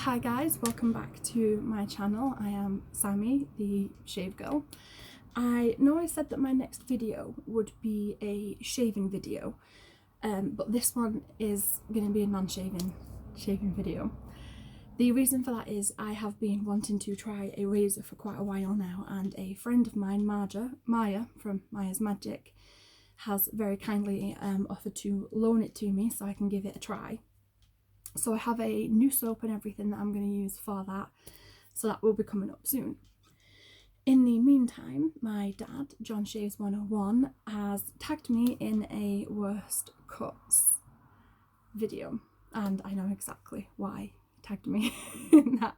Hi guys, welcome back to my channel. I am Sammy, the shave girl. I know I said that my next video would be a shaving video, but this one is going to be a non-shaving video. The reason for that is I have been wanting to try a razor for quite a while now, and a friend of mine, Maja from Maja's Magic, has very kindly offered to loan it to me so I can give it a try. So I have a new soap and everything that I'm going to use for that, so that will be coming up soon. In the meantime, my dad, johnshaves 101, has tagged me in a worst cuts video, and I know exactly why he tagged me in that.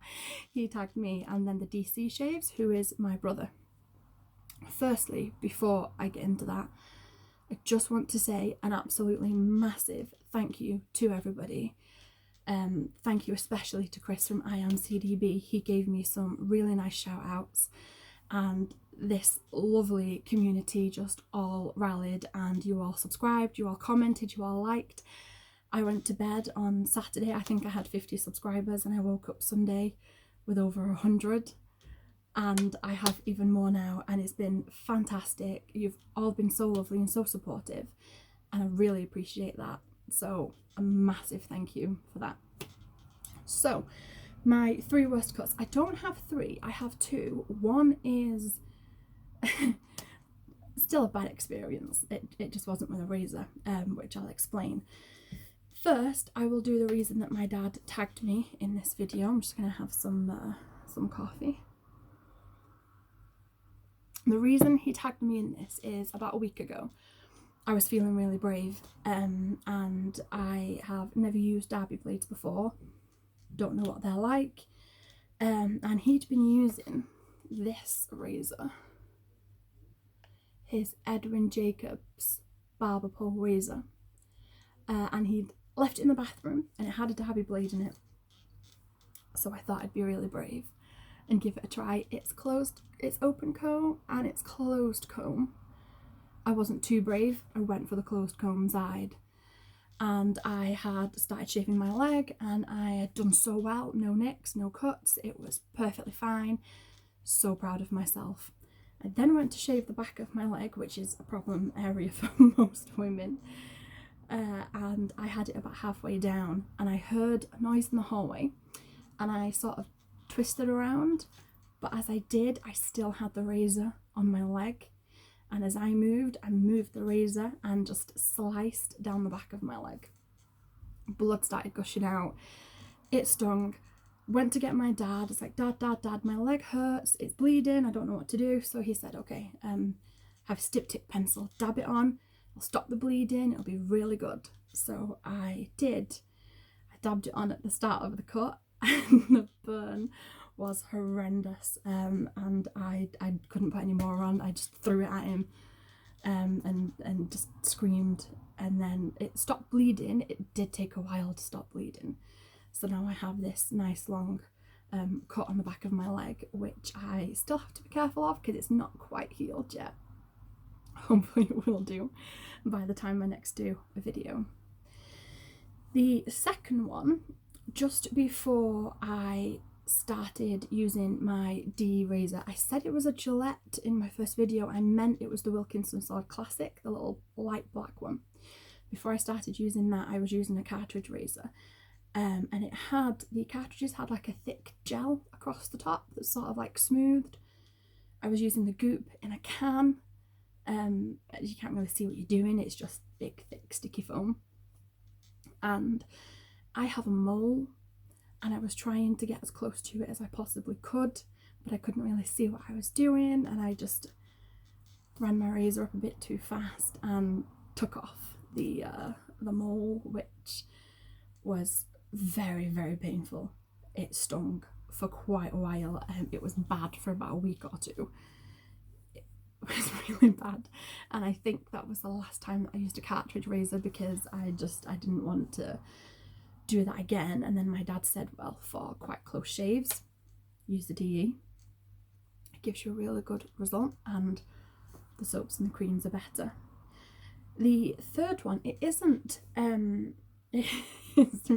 He tagged me and then the DCshaves, who is my brother. Firstly, before I get into that, I just want to say an absolutely massive thank you to everybody. Thank you especially to Chris from IAMCDB. He gave me some really nice shout outs, and this lovely community just all rallied, and you all subscribed, you all commented, you all liked. I went to bed on Saturday, I think I had 50 subscribers, and I woke up Sunday with over 100, and I have even more now, and it's been fantastic. You've all been so lovely and so supportive, and I really appreciate that. So a massive thank you for that. So my 3 worst cuts. I don't have 3, I have 2. One is still a bad experience. It just wasn't with a razor, which I'll explain. First, I will do the reason that my dad tagged me in this video. I'm just going to have some coffee. The reason he tagged me in this is about a week ago. I was feeling really brave, and I have never used derby blades before, don't know what they're like, and he'd been using this razor, his Edwin Jacobs barber pole razor, and he'd left it in the bathroom and it had a derby blade in it, so I thought I'd be really brave and give it a try. It's open comb and it's closed comb. I wasn't too brave, I went for the closed comb side, and I had started shaving my leg, and I had done so well, no nicks, no cuts, it was perfectly fine, so proud of myself. I then went to shave the back of my leg, which is a problem area for most women, and I had it about halfway down, and I heard a noise in the hallway, and I sort of twisted around, but as I did, I still had the razor on my leg. And as I moved the razor and just sliced down the back of my leg. Blood started gushing out. It stung. Went to get my dad. It's like, Dad, my leg hurts. It's bleeding. I don't know what to do. So he said, okay, have a stip tip pencil. Dab it on. It'll stop the bleeding. It'll be really good. So I did. I dabbed it on at the start of the cut, and the burn was horrendous, and I couldn't put any more on. I just threw it at him, and just screamed, and then it stopped bleeding. It did take a while to stop bleeding, so now I have this nice long cut on the back of my leg, which I still have to be careful of because it's not quite healed yet. Hopefully it will do by the time I next do a video. The second one, just before I started using my razor, I said it was a Gillette in my first video. I meant it was the Wilkinson Sword Classic, the little light black one. Before I started using that, I was using a cartridge razor, and the cartridges had like a thick gel across the top that's sort of like smoothed. I was using the goop in a can. You can't really see what you're doing, it's just big thick sticky foam, and I have a mole, and I was trying to get as close to it as I possibly could, but I couldn't really see what I was doing, and I just ran my razor up a bit too fast and took off the mole, which was very, very painful. It stung for quite a while, and it was bad for about a week or two. It was really bad, and I think that was the last time I used a cartridge razor because I didn't want to do that again. And then my dad said, well, for quite close shaves, use the DE. It gives you a really good result, and the soaps and the creams are better. The third one, it isn't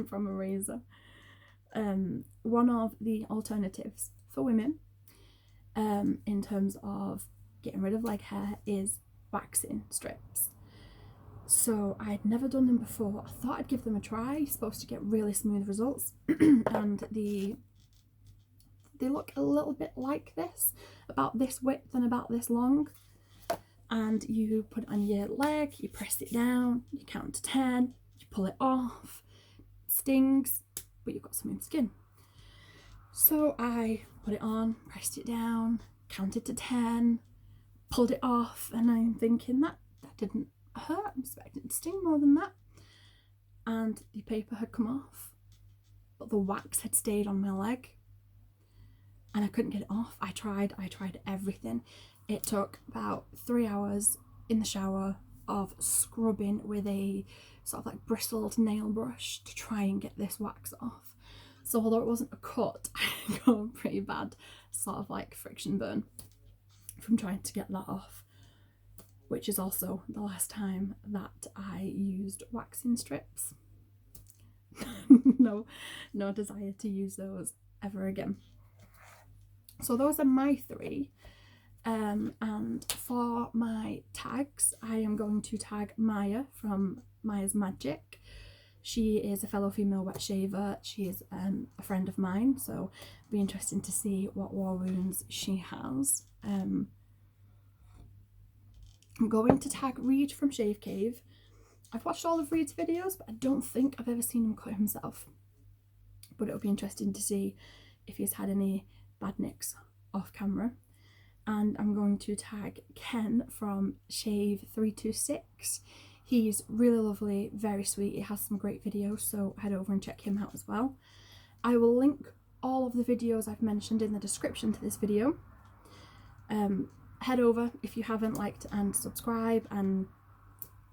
from a razor. One of the alternatives for women in terms of getting rid of leg hair is waxing strips. So I'd never done them before. I thought I'd give them a try. You're supposed to get really smooth results and they look a little bit like this, about this width and about this long. And you put it on your leg, you press it down, you count to 10, you pull it off, stings, but you've got smooth skin. So I put it on, pressed it down, counted to 10, pulled it off, and I'm thinking that didn't hurt. I'm expecting it to sting more than that. And the paper had come off, but the wax had stayed on my leg and I couldn't get it off. I tried everything. It took about 3 hours in the shower of scrubbing with a sort of like bristled nail brush to try and get this wax off. So although it wasn't a cut, I got a pretty bad sort of like friction burn from trying to get that off, which is also the last time that I used waxing strips. No desire to use those ever again. So those are my 3. And for my tags, I am going to tag Maja from Maja's Magic. She is a fellow female wet shaver. She is a friend of mine, so it'll be interesting to see what war wounds she has. I'm going to tag Reed from ShaveCave. I've watched all of Reed's videos, but I don't think I've ever seen him cut himself. But it'll be interesting to see if he's had any bad nicks off camera. And I'm going to tag Ken from Shave326. He's really lovely, very sweet. He has some great videos, so head over and check him out as well. I will link all of the videos I've mentioned in the description to this video. Head over if you haven't, liked and subscribe, and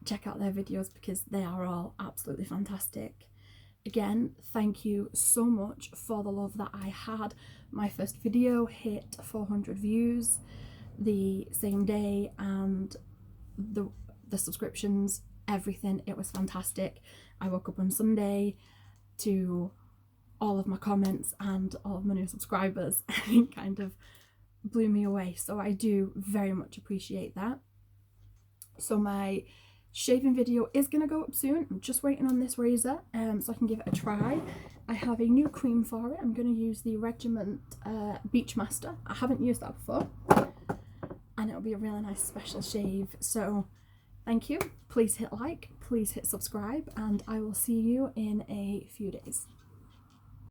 check out their videos because they are all absolutely fantastic. Again, thank you so much for the love that I had. My first video hit 400 views the same day, and the subscriptions, everything, it was fantastic. I woke up on Sunday to all of my comments and all of my new subscribers, and it kind of blew me away. So I do very much appreciate that. So my shaving video is going to go up soon. I'm just waiting on this razor so I can give it a try. I have a new cream for it. I'm going to use the Regiment Beachmaster. I haven't used that before, and it'll be a really nice special shave. So thank you. Please hit like, please hit subscribe, and I will see you in a few days.